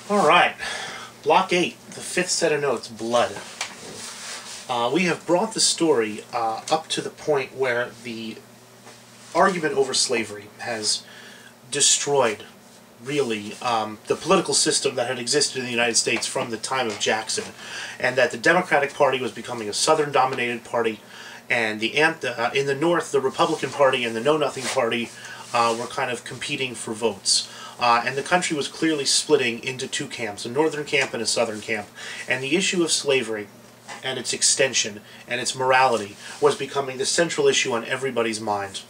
Alright, Block 8, the fifth set of notes, blood. We have brought the story up to the point where the argument over slavery has destroyed, really, the political system that had existed in the United States from the time of Jackson, and that the Democratic Party was becoming a Southern-dominated party, and in the North, the Republican Party and the Know-Nothing Party were kind of competing for votes. And the country was clearly splitting into two camps, a northern camp and a southern camp. And the issue of slavery and its extension and its morality was becoming the central issue on everybody's mind.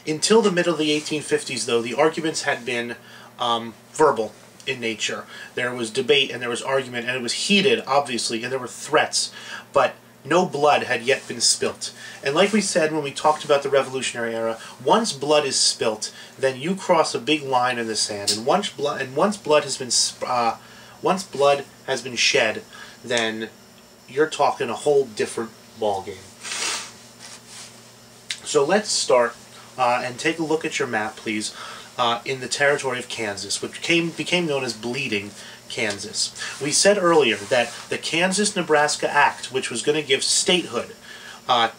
Until the middle of the 1850s, though, the arguments had been verbal in nature. There was debate and there was argument, and it was heated, obviously, and there were threats, but no blood had yet been spilt. And like we said when we talked about the Revolutionary Era, once blood is spilt, then you cross a big line in the sand. And once blood has been shed, then you're talking a whole different ballgame. So let's start and take a look at your map, please, in the territory of Kansas, which became known as Bleeding Kansas. We said earlier that the Kansas-Nebraska Act, which was going to give statehood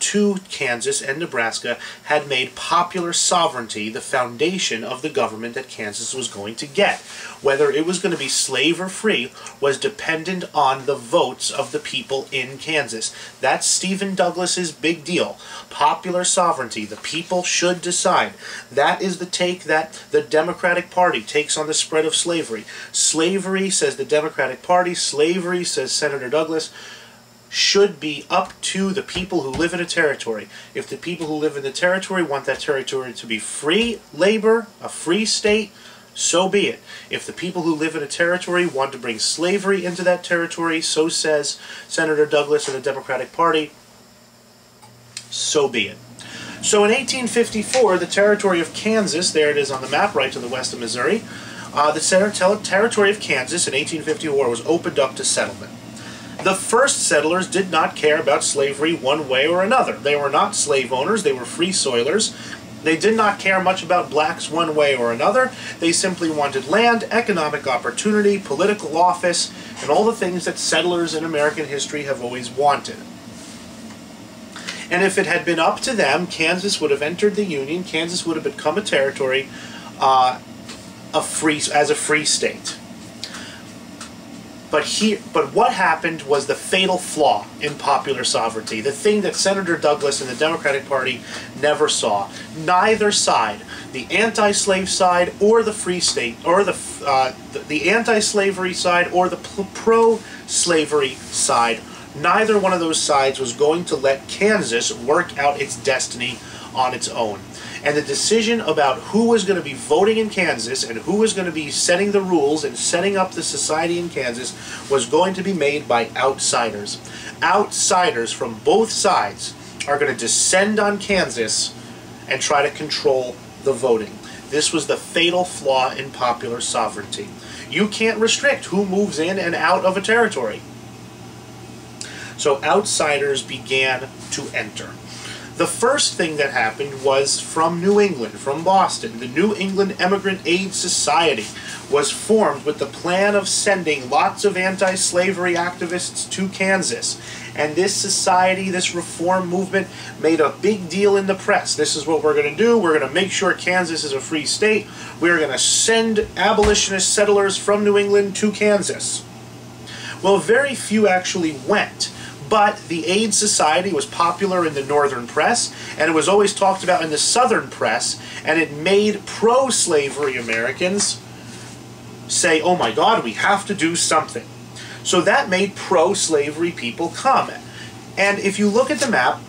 to Kansas and Nebraska, had made popular sovereignty the foundation of the government that Kansas was going to get. Whether it was going to be slave or free was dependent on the votes of the people in Kansas. That's Stephen Douglas's big deal. Popular sovereignty. The people should decide. That is the take that the Democratic Party takes on the spread of slavery. Slavery, says the Democratic Party, slavery, says Senator Douglas, should be up to the people who live in a territory. If the people who live in the territory want that territory to be free labor, a free state, so be it. If the people who live in a territory want to bring slavery into that territory, so says Senator Douglas and the Democratic Party, so be it. So in 1854, the territory of Kansas, there it is on the map right to the west of Missouri, the territory of Kansas in 1854 was opened up to settlement. The first settlers did not care about slavery one way or another. They were not slave owners, they were free soilers. They did not care much about blacks one way or another. They simply wanted land, economic opportunity, political office, and all the things that settlers in American history have always wanted. And if it had been up to them, Kansas would have entered the Union. Kansas would have become a territory as a free state. But what happened was the fatal flaw in popular sovereignty, the thing that Senator Douglas and the Democratic Party never saw. Neither side, the anti-slave side or the free state, or the anti-slavery side or the pro-slavery side, neither one of those sides was going to let Kansas work out its destiny on its own. And the decision about who was going to be voting in Kansas and who was going to be setting the rules and setting up the society in Kansas was going to be made by outsiders. Outsiders from both sides are going to descend on Kansas and try to control the voting. This was the fatal flaw in popular sovereignty. You can't restrict who moves in and out of a territory. So outsiders began to enter. The first thing that happened was from New England, from Boston. The New England Emigrant Aid Society was formed with the plan of sending lots of anti-slavery activists to Kansas. And this society, this reform movement, made a big deal in the press. This is what we're going to do. We're going to make sure Kansas is a free state. We're going to send abolitionist settlers from New England to Kansas. Well, very few actually went. But the Aid Society was popular in the northern press, and it was always talked about in the southern press, and it made pro-slavery Americans say, oh my God, we have to do something. So that made pro-slavery people come. And if you look at the map,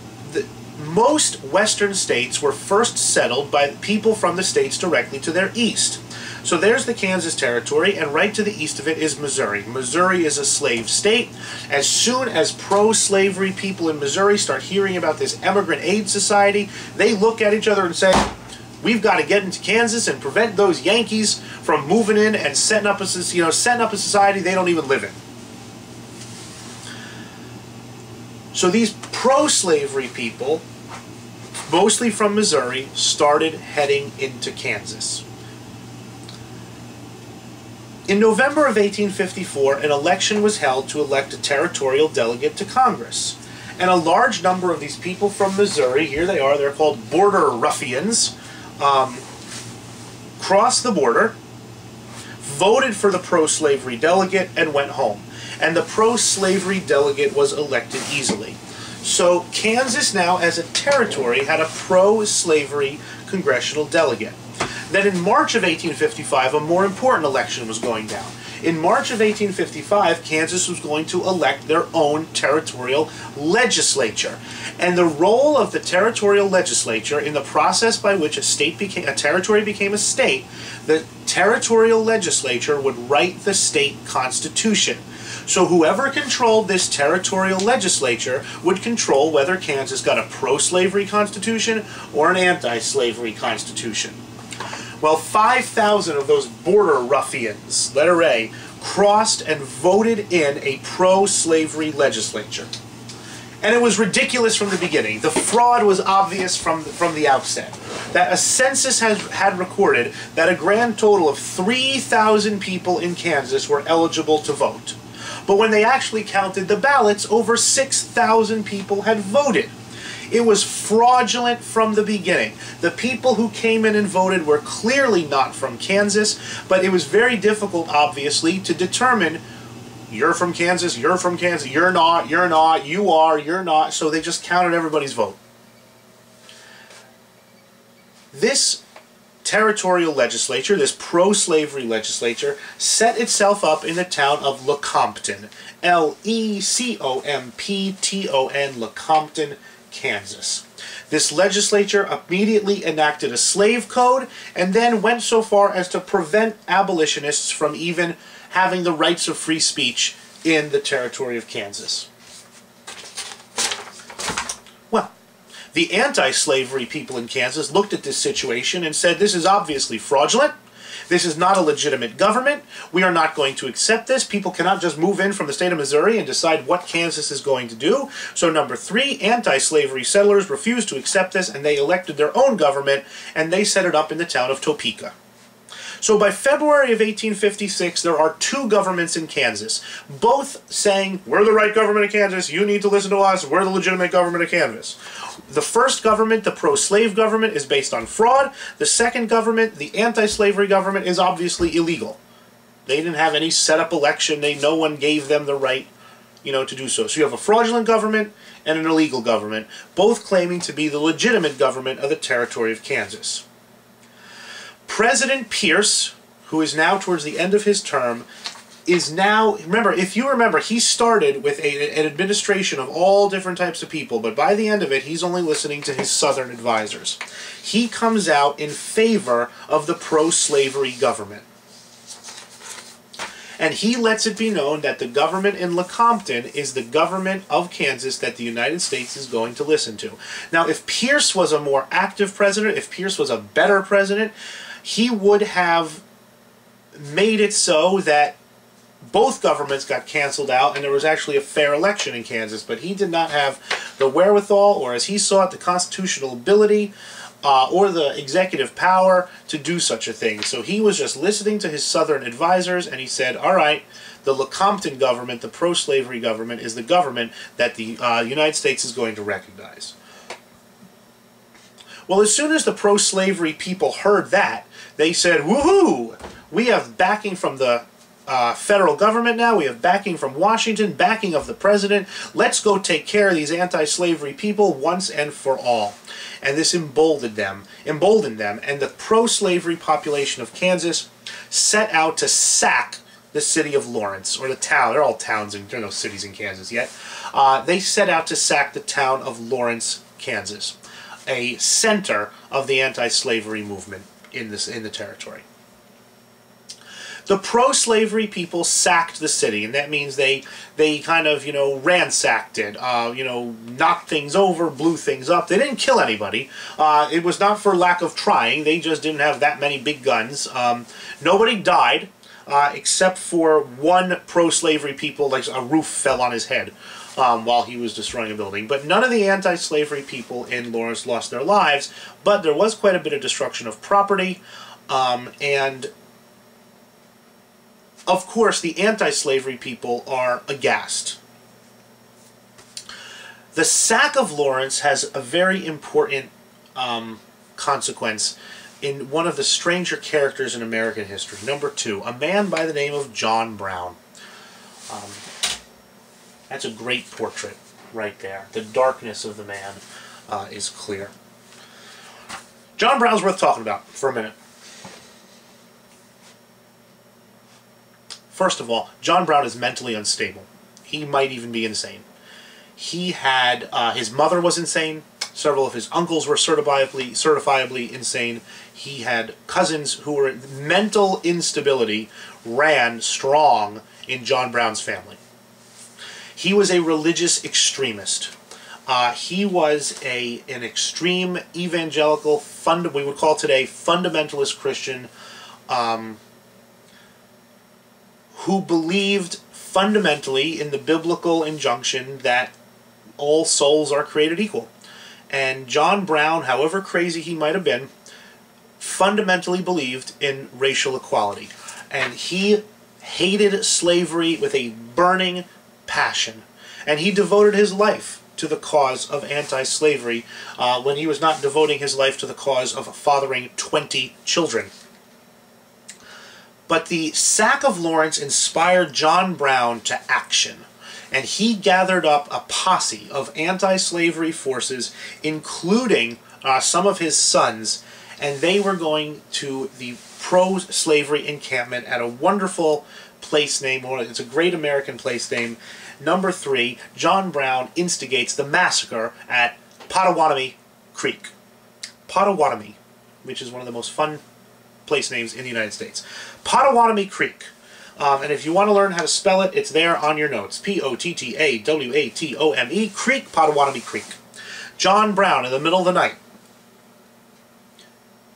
most western states were first settled by people from the states directly to their east. So there's the Kansas Territory, and right to the east of it is Missouri. Missouri is a slave state. As soon as pro-slavery people in Missouri start hearing about this Emigrant Aid Society, they look at each other and say, we've got to get into Kansas and prevent those Yankees from moving in and setting up a society they don't even live in. So these pro-slavery people, mostly from Missouri, started heading into Kansas. In November of 1854, an election was held to elect a territorial delegate to Congress. And a large number of these people from Missouri, here they are, they're called border ruffians, crossed the border, voted for the pro-slavery delegate, and went home. And the pro-slavery delegate was elected easily. So Kansas now, as a territory, had a pro-slavery congressional delegate. Then in March of 1855, a more important election was going down. In March of 1855, Kansas was going to elect their own territorial legislature. And the role of the territorial legislature in the process by which a territory became a state, the territorial legislature would write the state constitution. So whoever controlled this territorial legislature would control whether Kansas got a pro-slavery constitution or an anti-slavery constitution. Well, 5,000 of those border ruffians, letter A, crossed and voted in a pro-slavery legislature. And it was ridiculous from the beginning. The fraud was obvious from the outset. That a census had recorded that a grand total of 3,000 people in Kansas were eligible to vote. But when they actually counted the ballots, over 6,000 people had voted. It was fraudulent from the beginning. The people who came in and voted were clearly not from Kansas, but it was very difficult, obviously, to determine you're from Kansas, you're not, you are, you're not, so they just counted everybody's vote. This territorial legislature, this pro-slavery legislature, set itself up in the town of Lecompton, L-E-C-O-M-P-T-O-N, Lecompton, Kansas. This legislature immediately enacted a slave code and then went so far as to prevent abolitionists from even having the rights of free speech in the territory of Kansas. Well, the anti-slavery people in Kansas looked at this situation and said, this is obviously fraudulent. This is not a legitimate government. We are not going to accept this. People cannot just move in from the state of Missouri and decide what Kansas is going to do. So number 3, anti-slavery settlers refused to accept this, and they elected their own government, and they set it up in the town of Topeka. So by February of 1856, there are 2 governments in Kansas, both saying, we're the right government of Kansas, you need to listen to us, we're the legitimate government of Kansas. The first government, the pro-slave government, is based on fraud. The second government, the anti-slavery government, is obviously illegal. They didn't have any set-up election, no one gave them the right, to do so. So you have a fraudulent government and an illegal government, both claiming to be the legitimate government of the territory of Kansas. President Pierce, who is now towards the end of his term, is now, if you remember, he started with an administration of all different types of people, but by the end of it, he's only listening to his Southern advisors. He comes out in favor of the pro-slavery government. And he lets it be known that the government in Lecompton is the government of Kansas that the United States is going to listen to. Now, if Pierce was a more active president, if Pierce was a better president, he would have made it so that both governments got canceled out and there was actually a fair election in Kansas, but he did not have the wherewithal, or as he saw it, the constitutional ability or the executive power to do such a thing. So he was just listening to his Southern advisors, and he said, all right, the Lecompton government, the pro-slavery government, is the government that the United States is going to recognize. Well, as soon as the pro-slavery people heard that, they said, woohoo! We have backing from the federal government now, we have backing from Washington, backing of the president. Let's go take care of these anti-slavery people once and for all. And this emboldened them, and the pro-slavery population of Kansas set out to sack the city of Lawrence, or the town. They're all towns, and there are no cities in Kansas yet. They set out to sack the town of Lawrence, Kansas, a center of the anti-slavery movement in the territory. The pro-slavery people sacked the city, and that means they kind of, ransacked it, knocked things over, blew things up. They didn't kill anybody. It was not for lack of trying. They just didn't have that many big guns. Nobody died, except for one pro-slavery people, like a roof fell on his head while he was destroying a building. But none of the anti-slavery people in Lawrence lost their lives, but there was quite a bit of destruction of property, and of course, the anti-slavery people are aghast. The sack of Lawrence has a very important consequence in one of the stranger characters in American history. Number 2, a man by the name of John Brown. That's a great portrait right there. The darkness of the man is clear. John Brown's worth talking about for a minute. First of all, John Brown is mentally unstable. He might even be insane. He had, his mother was insane. Several of his uncles were certifiably insane. He had cousins who were, mental instability ran strong in John Brown's family. He was a religious extremist. He was an extreme evangelical, we would call today fundamentalist Christian, who believed fundamentally in the biblical injunction that all souls are created equal. And John Brown, however crazy he might have been, fundamentally believed in racial equality. And he hated slavery with a burning passion. And he devoted his life to the cause of anti-slavery when he was not devoting his life to the cause of fathering 20 children. But the sack of Lawrence inspired John Brown to action, and he gathered up a posse of anti-slavery forces, including some of his sons, and they were going to the pro-slavery encampment at a wonderful place name. It's a great American place name. Number 3, John Brown instigates the massacre at Potawatomi Creek. Potawatomi, which is one of the most fun place names in the United States. Potawatomi Creek. And if you want to learn how to spell it, it's there on your notes. P-O-T-T-A-W-A-T-O-M-E, Creek, Potawatomi Creek. John Brown, in the middle of the night,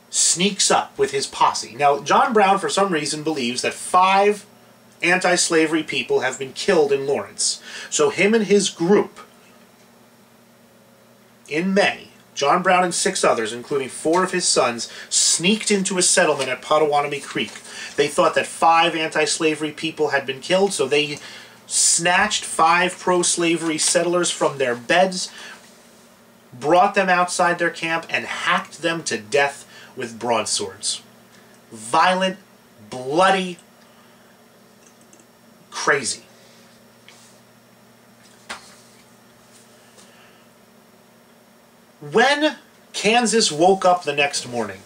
sneaks up with his posse. Now, John Brown, for some reason, believes that 5 anti-slavery people have been killed in Lawrence. So him and his group, in May, John Brown and 6 others, including 4 of his sons, sneaked into a settlement at Potawatomi Creek. They thought that 5 anti-slavery people had been killed, so they snatched 5 pro-slavery settlers from their beds, brought them outside their camp, and hacked them to death with broadswords. Violent, bloody, crazy. When Kansas woke up the next morning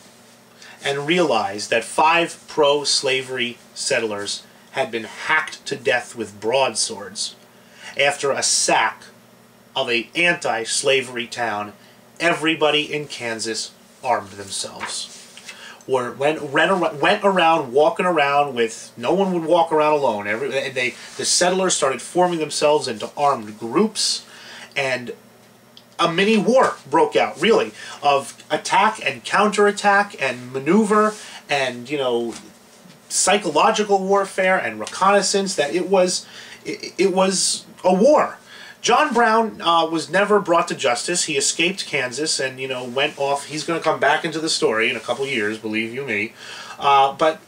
and realized that 5 pro-slavery settlers had been hacked to death with broadswords after a sack of an anti-slavery town, everybody in Kansas armed themselves. Or went around walking around with, no one would walk around alone. The settlers started forming themselves into armed groups, and a mini war broke out, really, of attack and counterattack and maneuver and, you know, psychological warfare and reconnaissance. That it was a war. John Brown was never brought to justice. He escaped Kansas and, you know, went off. He's going to come back into the story in a couple years, believe you me. But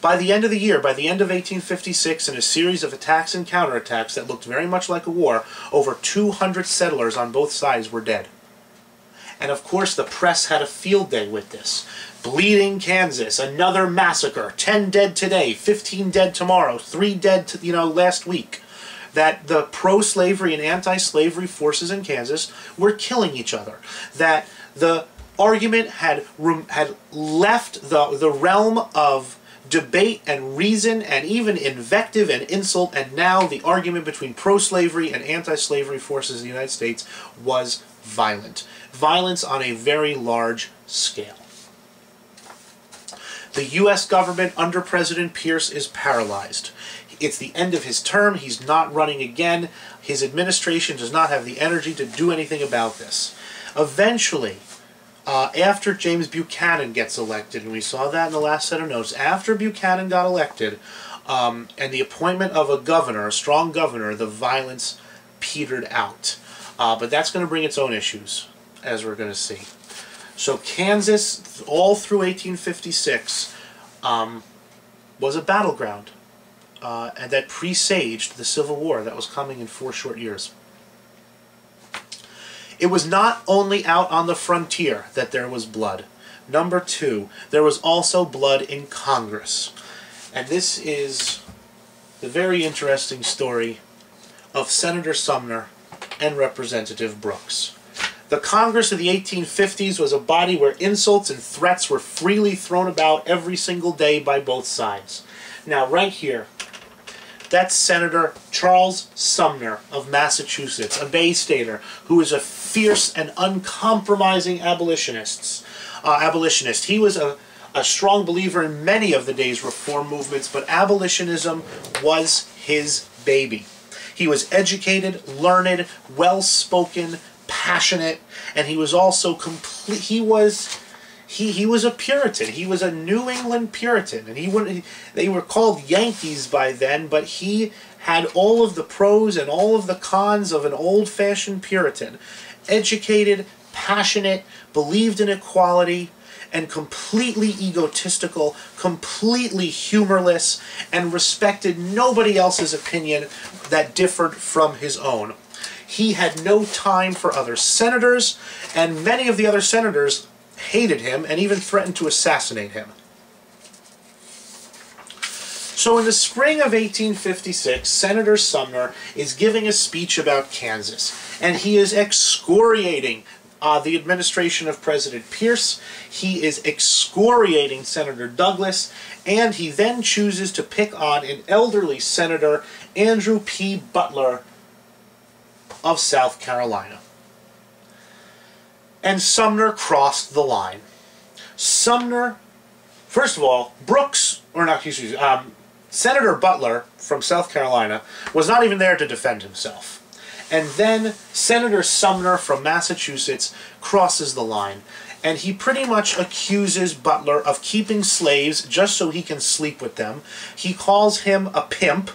by the end of the year, by the end of 1856, in a series of attacks and counterattacks that looked very much like a war, over 200 settlers on both sides were dead. And of course the press had a field day with this. Bleeding Kansas, another massacre, 10 dead today, 15 dead tomorrow, 3 dead last week. That the pro-slavery and anti-slavery forces in Kansas were killing each other. That the argument had left the realm of debate and reason and even invective and insult, and now the argument between pro-slavery and anti-slavery forces in the United States was violent. Violence on a very large scale. The U.S. government under President Pierce is paralyzed. It's the end of his term. He's not running again. His administration does not have the energy to do anything about this. Eventually, after James Buchanan gets elected, and we saw that in the last set of notes, after Buchanan got elected, and the appointment of a governor, a strong governor, the violence petered out. But that's going to bring its own issues, as we're going to see. So Kansas, all through 1856, was a battleground. and that presaged the Civil War that was coming in 4 short years. It was not only out on the frontier that there was blood. Number 2, there was also blood in Congress. And this is the very interesting story of Senator Sumner and Representative Brooks. The Congress of the 1850s was a body where insults and threats were freely thrown about every single day by both sides. Now, right here, that's Senator Charles Sumner of Massachusetts, a Bay Stater, who is a fierce and uncompromising abolitionist. He was a strong believer in many of the day's reform movements, but abolitionism was his baby. He was educated, learned, well-spoken, passionate, and he was also he was a Puritan. He was a New England Puritan, and they were called Yankees by then, but he had all of the pros and all of the cons of an old-fashioned Puritan. Educated, passionate, believed in equality, and completely egotistical, completely humorless, and respected nobody else's opinion that differed from his own. He had no time for other senators, and many of the other senators hated him and even threatened to assassinate him. So in the spring of 1856, Senator Sumner is giving a speech about Kansas, and he is excoriating the administration of President Pierce. He is excoriating Senator Douglas, and he then chooses to pick on an elderly Senator, Andrew P. Butler of South Carolina. And Sumner crossed the line. Sumner, first of all, Senator Butler from South Carolina was not even there to defend himself. And then Senator Sumner from Massachusetts crosses the line, and he pretty much accuses Butler of keeping slaves just so he can sleep with them. He calls him a pimp,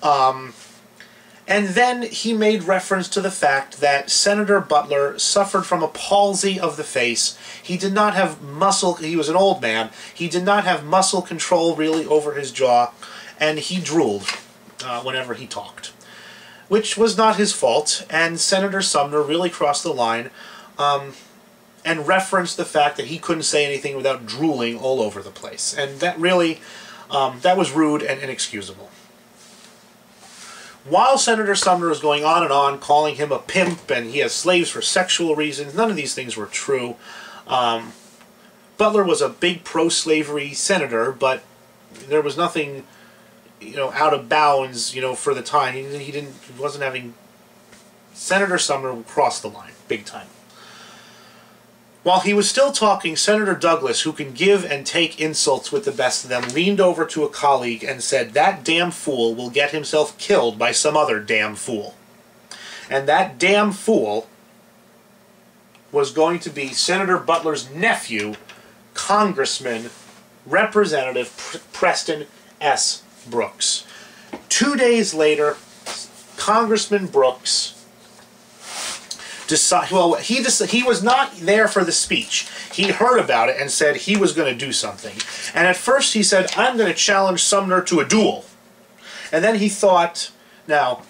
and then he made reference to the fact that Senator Butler suffered from a palsy of the face. He did not have muscle, he was an old man, he did not have muscle control really over his jaw, and he drooled whenever he talked, which was not his fault, and Senator Sumner really crossed the line and referenced the fact that he couldn't say anything without drooling all over the place. And that really, that was rude and inexcusable. While Senator Sumner was going on, calling him a pimp and he has slaves for sexual reasons, none of these things were true. Butler was a big pro-slavery senator, but there was nothing, out of bounds, for the time. He wasn't having. Senator Sumner crossed the line, big time. While he was still talking, Senator Douglas, who can give and take insults with the best of them, leaned over to a colleague and said, "That damn fool will get himself killed by some other damn fool." And that damn fool was going to be Senator Butler's nephew, Congressman Representative Preston S. Brooks. 2 days later, Congressman Brooks he was not there for the speech. He heard about it and said he was going to do something. And at first he said, "I'm going to challenge Sumner to a duel." And then he thought, now,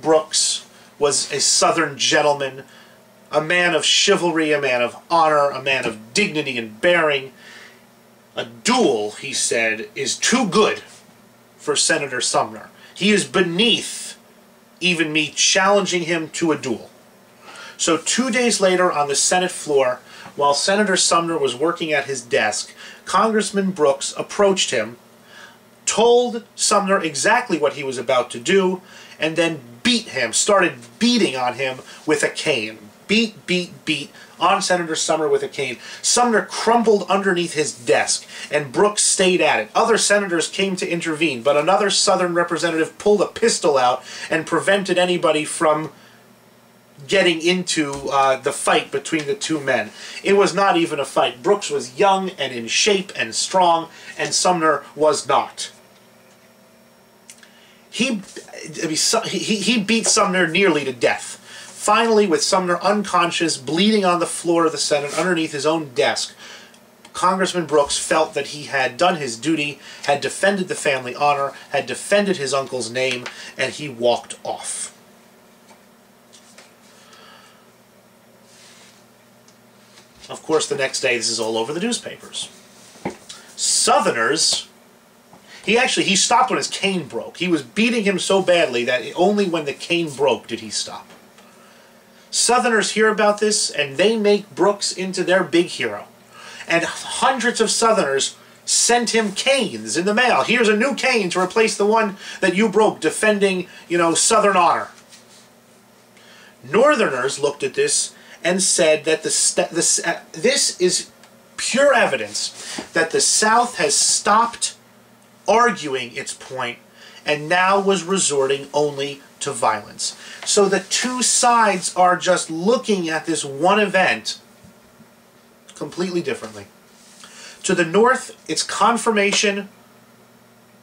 Brooks was a Southern gentleman, a man of chivalry, a man of honor, a man of dignity and bearing. A duel, he said, is too good for Senator Sumner. He is beneath even me challenging him to a duel. So 2 days later on the Senate floor, while Senator Sumner was working at his desk, Congressman Brooks approached him, told Sumner exactly what he was about to do, and then started beating on him with a cane. Beat on Senator Sumner with a cane. Sumner crumpled underneath his desk, and Brooks stayed at it. Other senators came to intervene, but another Southern representative pulled a pistol out and prevented anybody from getting into the fight between the two men. It was not even a fight. Brooks was young and in shape and strong, and Sumner was not. He beat Sumner nearly to death. Finally, with Sumner unconscious, bleeding on the floor of the Senate underneath his own desk, Congressman Brooks felt that he had done his duty, had defended the family honor, had defended his uncle's name, and he walked off. Of course, the next day, this is all over the newspapers. Southerners, he stopped when his cane broke. He was beating him so badly that only when the cane broke did he stop. Southerners hear about this, and they make Brooks into their big hero. And hundreds of Southerners sent him canes in the mail. Here's a new cane to replace the one that you broke defending, Southern honor. Northerners looked at this and said that this is pure evidence that the South has stopped arguing its point and now was resorting only to violence. So the two sides are just looking at this one event completely differently. To the North, it's confirmation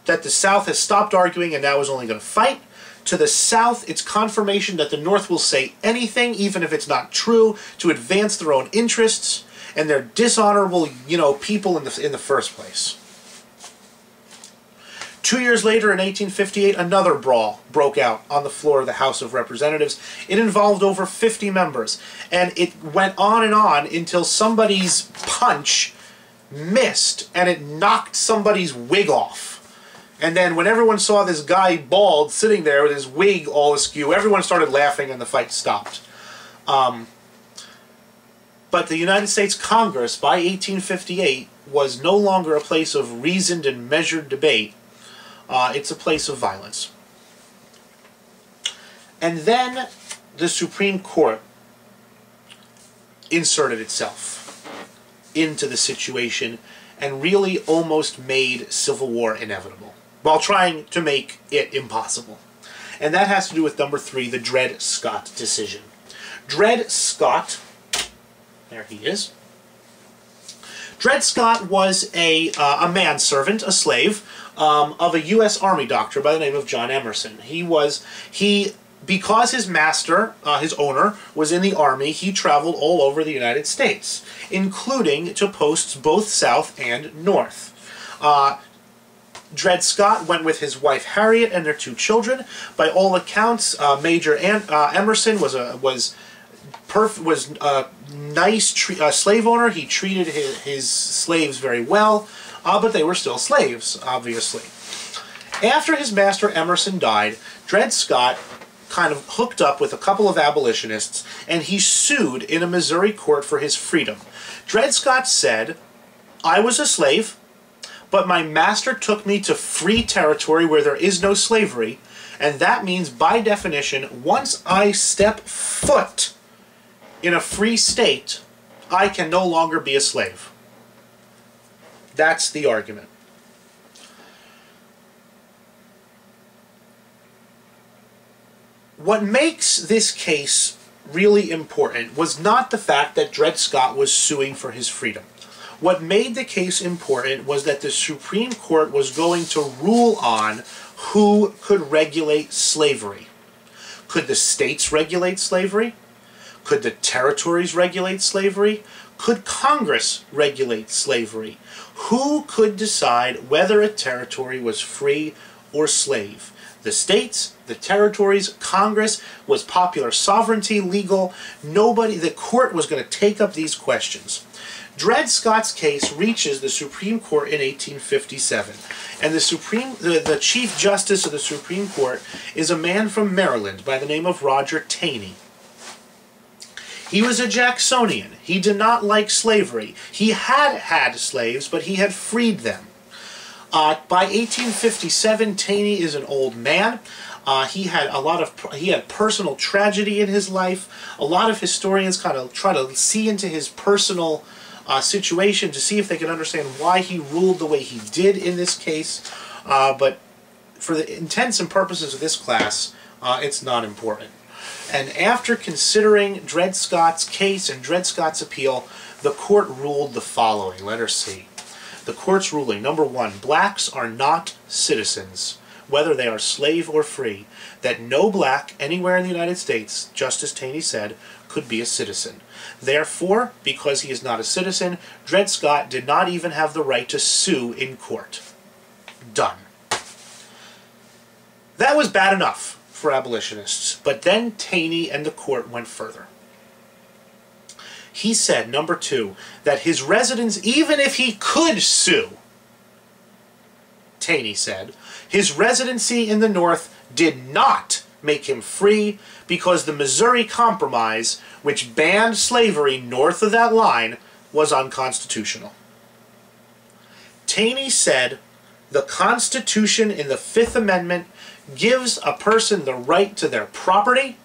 that the South has stopped arguing and now is only going to fight. To the South, it's confirmation that the North will say anything, even if it's not true, to advance their own interests, and they're dishonorable, people in the first place. 2 years later, in 1858, another brawl broke out on the floor of the House of Representatives. It involved over 50 members, and it went on and on until somebody's punch missed, and it knocked somebody's wig off. And then when everyone saw this guy bald sitting there with his wig all askew, everyone started laughing and the fight stopped. But the United States Congress, by 1858, was no longer a place of reasoned and measured debate. It's a place of violence. And then the Supreme Court inserted itself into the situation and really almost made civil war inevitable, while trying to make it impossible. And that has to do with number 3, the Dred Scott decision. Dred Scott, there he is. Dred Scott was a manservant, a slave, of a U.S. Army doctor by the name of John Emerson. Because his master, his owner, was in the Army, he traveled all over the United States, including to posts both south and north. Dred Scott went with his wife Harriet and their 2 children. By all accounts, Major Emerson was a nice slave owner. He treated his slaves very well, but they were still slaves, obviously. After his master Emerson died, Dred Scott kind of hooked up with a couple of abolitionists, and he sued in a Missouri court for his freedom. Dred Scott said, "I was a slave, but my master took me to free territory where there is no slavery, and that means, by definition, once I step foot in a free state, I can no longer be a slave." That's the argument. What makes this case really important was not the fact that Dred Scott was suing for his freedom. What made the case important was that the Supreme Court was going to rule on who could regulate slavery. Could the states regulate slavery? Could the territories regulate slavery? Could Congress regulate slavery? Who could decide whether a territory was free or slave? The states, the territories, Congress. Was popular sovereignty legal? Nobody, the court was going to take up these questions. Dred Scott's case reaches the Supreme Court in 1857, and the Chief Justice of the Supreme Court is a man from Maryland by the name of Roger Taney. He was a Jacksonian. He did not like slavery. He had slaves, but he had freed them. By 1857, Taney is an old man. He had personal tragedy in his life. A lot of historians kind of try to see into his personal situation to see if they can understand why he ruled the way he did in this case. But for the intents and purposes of this class, it's not important. And after considering Dred Scott's case and Dred Scott's appeal, the court ruled the following. Letter C. The court's ruling, number 1, blacks are not citizens, whether they are slave or free, that no black anywhere in the United States, Justice Taney said, could be a citizen. Therefore, because he is not a citizen, Dred Scott did not even have the right to sue in court. Done. That was bad enough for abolitionists, but then Taney and the court went further. He said, number 2, that his residence, even if he could sue, Taney said, his residency in the North did not make him free because the Missouri Compromise, which banned slavery north of that line, was unconstitutional. Taney said the Constitution in the Fifth Amendment gives a person the right to their property,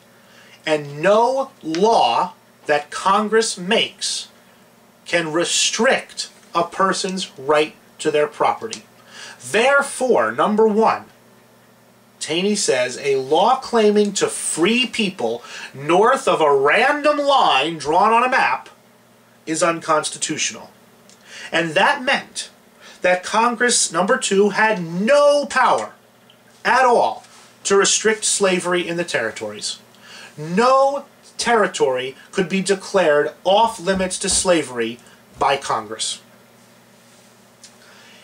and no law that Congress makes can restrict a person's right to their property. Therefore, number 1, Taney says a law claiming to free people north of a random line drawn on a map is unconstitutional. And that meant that Congress, number 2, had no power at all to restrict slavery in the territories. No territory could be declared off limits to slavery by Congress.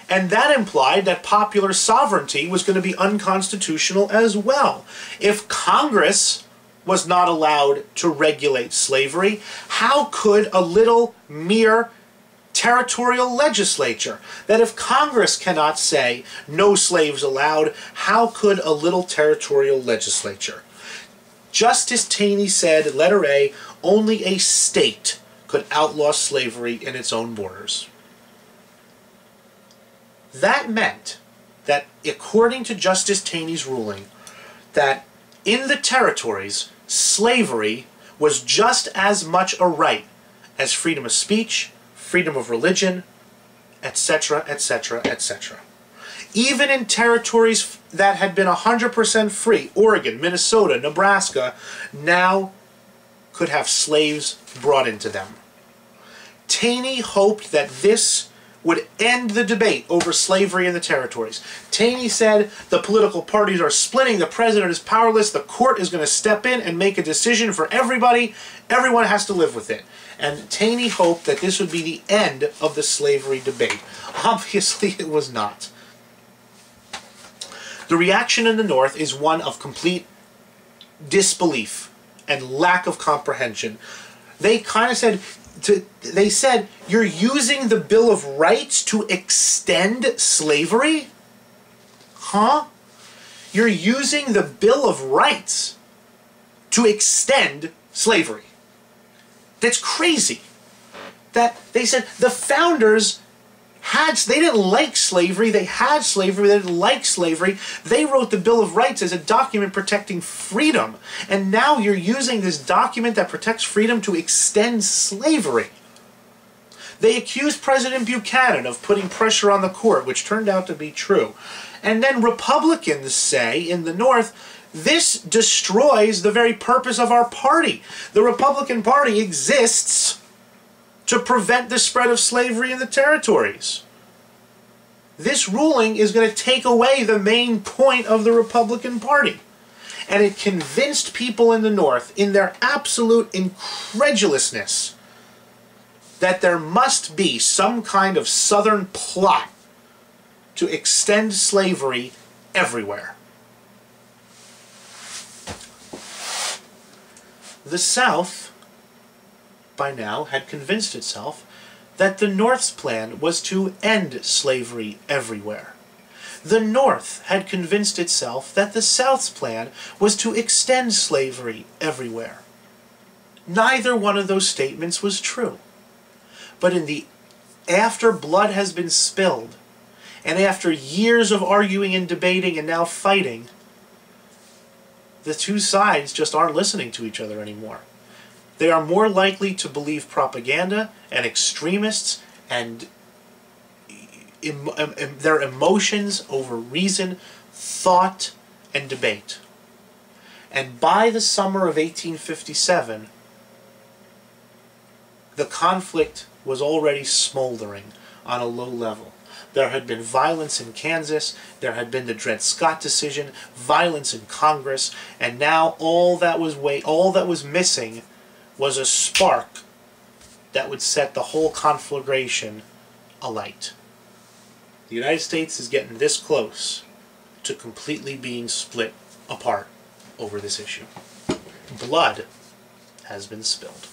And that implied that popular sovereignty was going to be unconstitutional as well. If Congress was not allowed to regulate slavery, how could a little mere territorial legislature? That if Congress cannot say no slaves allowed, how could a little territorial legislature? Justice Taney said, letter A, only a state could outlaw slavery in its own borders. That meant that, according to Justice Taney's ruling, that in the territories, slavery was just as much a right as freedom of speech, freedom of religion, etc., etc., etc. Even in territories that had been 100% free, Oregon, Minnesota, Nebraska, now could have slaves brought into them. Taney hoped that this would end the debate over slavery in the territories. Taney said the political parties are splitting, the president is powerless, the court is going to step in and make a decision for everybody, everyone has to live with it. And Taney hoped that this would be the end of the slavery debate. Obviously it was not. The reaction in the North is one of complete disbelief and lack of comprehension. They kind of said, they said, you're using the Bill of Rights to extend slavery? Huh? You're using the Bill of Rights to extend slavery. That's crazy. That they said the founders they didn't like slavery, they had slavery, they didn't like slavery. They wrote the Bill of Rights as a document protecting freedom. And now you're using this document that protects freedom to extend slavery. They accused President Buchanan of putting pressure on the court, which turned out to be true. And then Republicans say in the North, this destroys the very purpose of our party. The Republican Party exists to prevent the spread of slavery in the territories. This ruling is going to take away the main point of the Republican Party. And it convinced people in the North, in their absolute incredulousness, that there must be some kind of Southern plot to extend slavery everywhere. The South, by now, had convinced itself that the North's plan was to end slavery everywhere. The North had convinced itself that the South's plan was to extend slavery everywhere. Neither one of those statements was true. But after blood has been spilled, and after years of arguing and debating and now fighting, the two sides just aren't listening to each other anymore. They are more likely to believe propaganda and extremists and their emotions over reason, thought, and debate. And by the summer of 1857, the conflict was already smoldering on a low level. There had been violence in Kansas, there had been the Dred Scott decision, violence in Congress, and now all that was missing was a spark that would set the whole conflagration alight. The United States is getting this close to completely being split apart over this issue. Blood has been spilled.